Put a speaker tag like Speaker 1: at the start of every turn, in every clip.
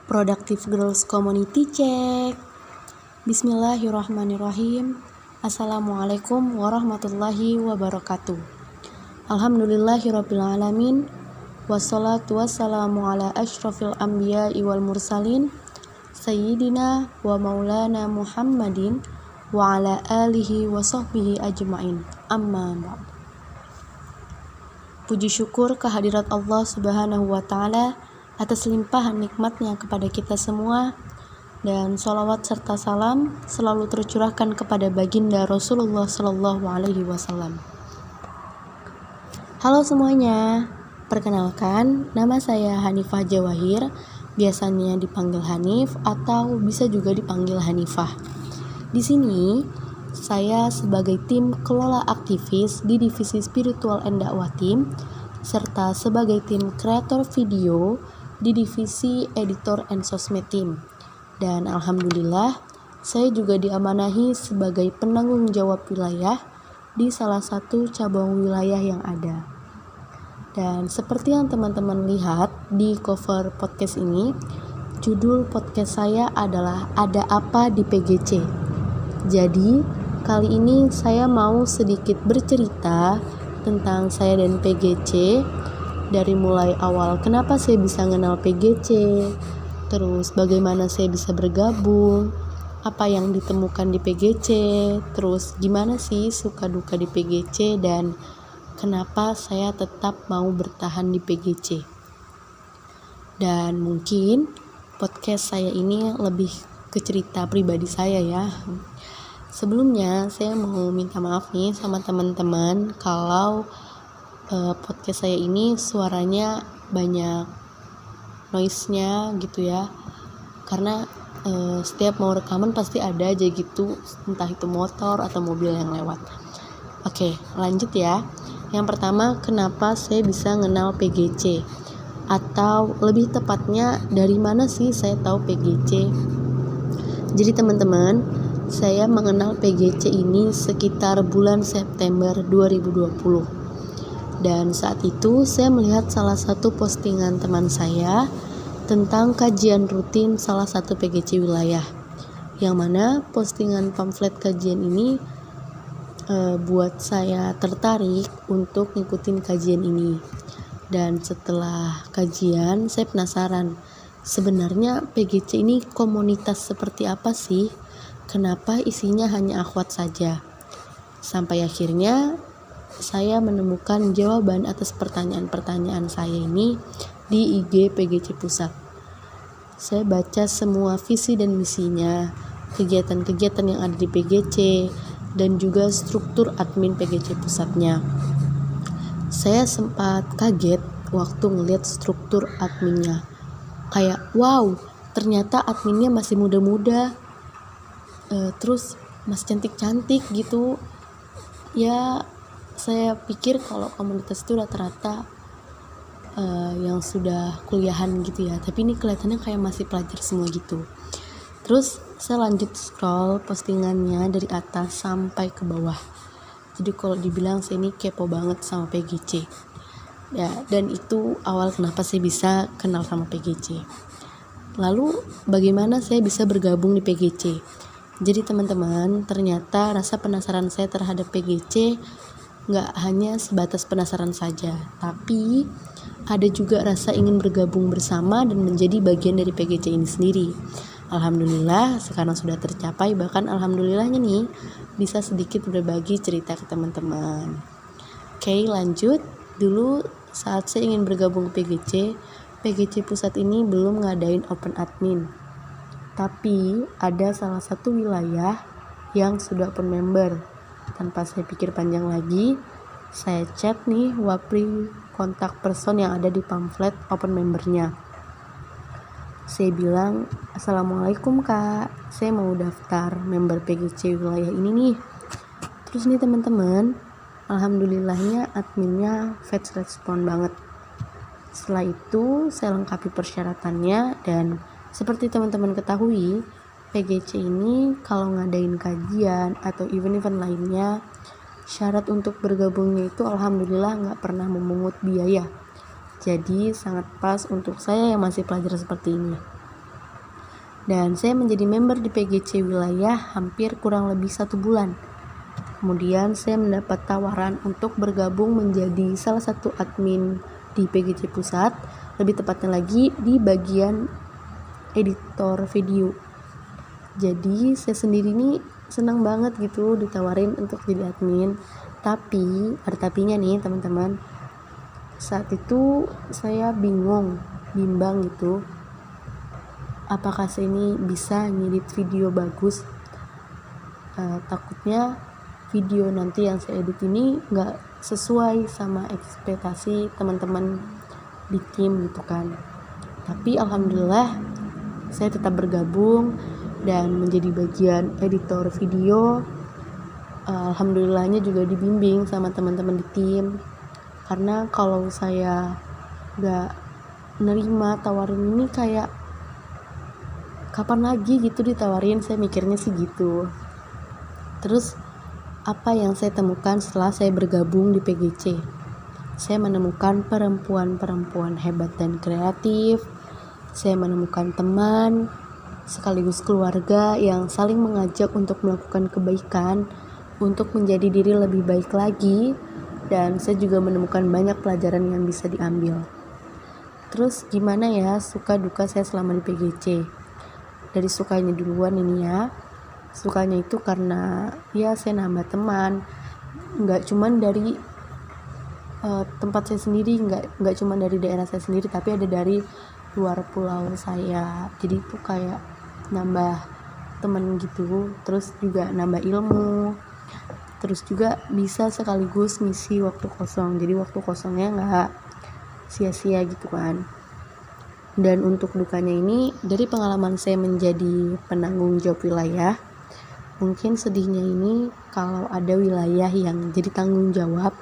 Speaker 1: Productive Girls Community Check. Bismillahirrahmanirrahim. Assalamualaikum warahmatullahi wabarakatuh. Alhamdulillahirrabbilalamin. Wassalatu wassalamu ala ashrafil anbiya'i wal mursalin Sayyidina wa maulana Muhammadin wa ala alihi wa sahbihi ajma'in. Amma ba'd. Puji syukur kehadirat Allah Subhanahu wa ta'ala atas limpahan nikmatnya kepada kita semua, dan sholawat serta salam selalu tercurahkan kepada baginda Rasulullah Sallallahu Alaihi Wasallam. Halo semuanya, perkenalkan nama saya Hanifah Jawahir, biasanya dipanggil Hanif atau bisa juga dipanggil Hanifah. Di sini saya sebagai tim kelola aktivis di divisi spiritual and dakwah tim, serta sebagai tim kreator video di divisi editor and sosmed team. Dan alhamdulillah saya juga diamanahi sebagai penanggung jawab wilayah di salah satu cabang wilayah yang ada. Dan seperti yang teman-teman lihat di cover podcast ini, judul podcast saya adalah Ada Apa di PGC. Jadi kali ini saya mau sedikit bercerita tentang saya dan PGC, dari mulai awal kenapa saya bisa kenal PGC, terus bagaimana saya bisa bergabung, apa yang ditemukan di PGC, terus gimana sih suka duka di PGC, dan kenapa saya tetap mau bertahan di PGC. Dan mungkin podcast saya ini lebih ke cerita pribadi saya ya. Sebelumnya saya mau minta maaf nih sama teman-teman kalau podcast saya ini suaranya banyak noise-nya gitu ya, karena setiap mau rekaman pasti ada aja gitu, entah itu motor atau mobil yang lewat. Oke, lanjut ya. Yang pertama, kenapa saya bisa kenal PGC, atau lebih tepatnya dari mana sih saya tahu PGC. Jadi teman-teman, saya mengenal PGC ini sekitar bulan September 2020. Dan saat itu saya melihat salah satu postingan teman saya tentang kajian rutin salah satu PGC wilayah, yang mana postingan pamflet kajian ini buat saya tertarik untuk ngikutin kajian ini. Dan setelah kajian saya penasaran, sebenarnya PGC ini komunitas seperti apa sih? Kenapa isinya hanya akhwat saja? Sampai akhirnya saya menemukan jawaban atas pertanyaan-pertanyaan saya ini di IG PGC Pusat. Saya baca semua visi dan misinya, kegiatan-kegiatan yang ada di PGC, dan juga struktur admin PGC Pusatnya. Saya sempat kaget waktu ngelihat struktur adminnya. Kayak wow, ternyata adminnya masih muda-muda, terus masih cantik-cantik gitu. Ya, saya pikir kalau komunitas itu rata-rata yang sudah kuliahan gitu ya, tapi ini kelihatannya kayak masih pelajar semua gitu. Terus saya lanjut scroll postingannya dari atas sampai ke bawah. Jadi kalau dibilang saya ini kepo banget sama PGC ya, dan itu awal kenapa saya bisa kenal sama PGC. Lalu bagaimana saya bisa bergabung di PGC? Jadi teman-teman, ternyata rasa penasaran saya terhadap PGC nggak hanya sebatas penasaran saja, tapi ada juga rasa ingin bergabung bersama dan menjadi bagian dari PGC ini sendiri. Alhamdulillah sekarang sudah tercapai, bahkan alhamdulillahnya nih bisa sedikit berbagi cerita ke teman-teman. Oke, lanjut. Dulu saat saya ingin bergabung ke PGC Pusat ini belum ngadain open admin, tapi ada salah satu wilayah yang sudah open member. Tanpa saya pikir panjang lagi, saya chat nih wapri kontak person yang ada di pamflet open membernya. Saya bilang, assalamualaikum kak, saya mau daftar member PGC wilayah ini nih. Terus nih teman-teman, alhamdulillahnya adminnya fast respon banget. Setelah itu saya lengkapi persyaratannya, dan seperti teman-teman ketahui, PGC ini kalau ngadain kajian atau event-event lainnya, syarat untuk bergabungnya itu alhamdulillah nggak pernah memungut biaya. Jadi sangat pas untuk saya yang masih pelajar seperti ini. Dan saya menjadi member di PGC wilayah hampir kurang lebih 1 bulan. Kemudian saya mendapat tawaran untuk bergabung menjadi salah satu admin di PGC Pusat, lebih tepatnya lagi di bagian editor video. Jadi saya sendiri nih senang banget gitu ditawarin untuk jadi admin. Tapi ada tapinya nih teman-teman. Saat itu saya bimbang gitu. Apakah saya ini bisa ngedit video bagus? Takutnya video nanti yang saya edit ini nggak sesuai sama ekspektasi teman-teman di tim gitu kan. Tapi alhamdulillah saya tetap bergabung dan menjadi bagian editor video. Alhamdulillahnya juga dibimbing sama teman-teman di tim, karena kalau saya nggak nerima tawarin ini kayak kapan lagi gitu ditawarin, saya mikirnya sih gitu. Terus apa yang saya temukan setelah saya bergabung di PGC? Saya menemukan perempuan-perempuan hebat dan kreatif. Saya menemukan teman sekaligus keluarga yang saling mengajak untuk melakukan kebaikan, untuk menjadi diri lebih baik lagi. Dan saya juga menemukan banyak pelajaran yang bisa diambil. Terus gimana ya suka duka saya selama di PGC? Dari sukanya duluan ini ya. Sukanya itu karena ya saya nambah teman, nggak cuman dari tempat saya sendiri, nggak cuman dari daerah saya sendiri, tapi ada dari luar pulau saya. Jadi itu kayak nambah teman gitu, terus juga nambah ilmu, terus juga bisa sekaligus ngisi waktu kosong, jadi waktu kosongnya nggak sia-sia gitu kan. Dan untuk dukanya ini dari pengalaman saya menjadi penanggung jawab wilayah, mungkin sedihnya ini kalau ada wilayah yang jadi tanggung jawab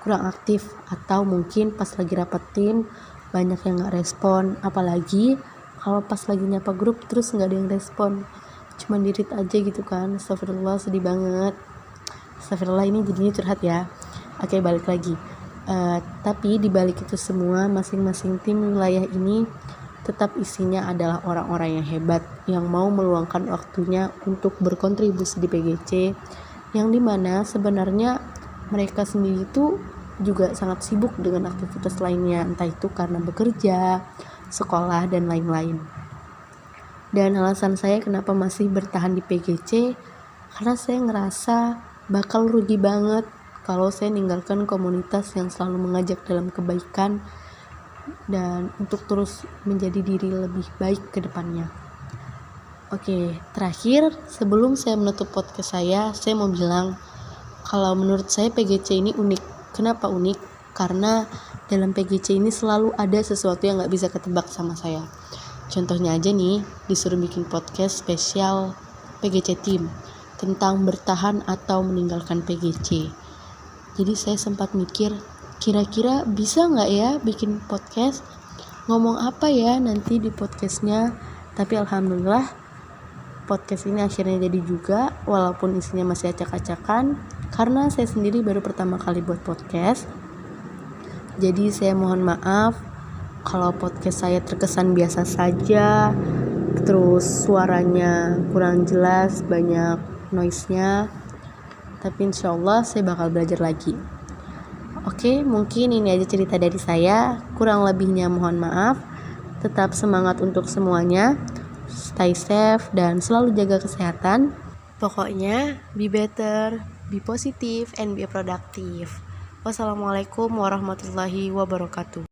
Speaker 1: kurang aktif, atau mungkin pas lagi rapat tim banyak yang gak respon, apalagi kalau pas lagi nyapa grup terus gak ada yang respon, cuman dirit aja gitu kan. Astagfirullah, sedih banget. Astagfirullah, ini jadinya curhat ya. Oke, balik lagi. Tapi dibalik itu semua, masing-masing tim wilayah ini tetap isinya adalah orang-orang yang hebat, yang mau meluangkan waktunya untuk berkontribusi di PGC, yang dimana sebenarnya mereka sendiri itu juga sangat sibuk dengan aktivitas lainnya, entah itu karena bekerja, sekolah, dan lain-lain. Dan alasan saya kenapa masih bertahan di PGC, karena saya ngerasa bakal rugi banget kalau saya ninggalkan komunitas yang selalu mengajak dalam kebaikan dan untuk terus menjadi diri lebih baik ke depannya. Oke, terakhir sebelum saya menutup podcast saya mau bilang kalau menurut saya PGC ini unik. Kenapa unik? Karena dalam PGC ini selalu ada sesuatu yang gak bisa ketebak sama saya. Contohnya aja nih, disuruh bikin podcast spesial PGC Team tentang bertahan atau meninggalkan PGC. Jadi saya sempat mikir, kira-kira bisa gak ya bikin podcast? Ngomong apa ya nanti di podcastnya? Tapi alhamdulillah podcast ini akhirnya jadi juga, walaupun isinya masih acak-acakan, karena saya sendiri baru pertama kali buat podcast. Jadi saya mohon maaf kalau podcast saya terkesan biasa saja, terus suaranya kurang jelas, banyak noise-nya. Tapi insyaallah saya bakal belajar lagi. Oke, mungkin ini aja cerita dari saya. Kurang lebihnya mohon maaf. Tetap semangat untuk semuanya. Stay safe dan selalu jaga kesehatan. Pokoknya be better, be positive, and be productive. Wassalamualaikum warahmatullahi wabarakatuh.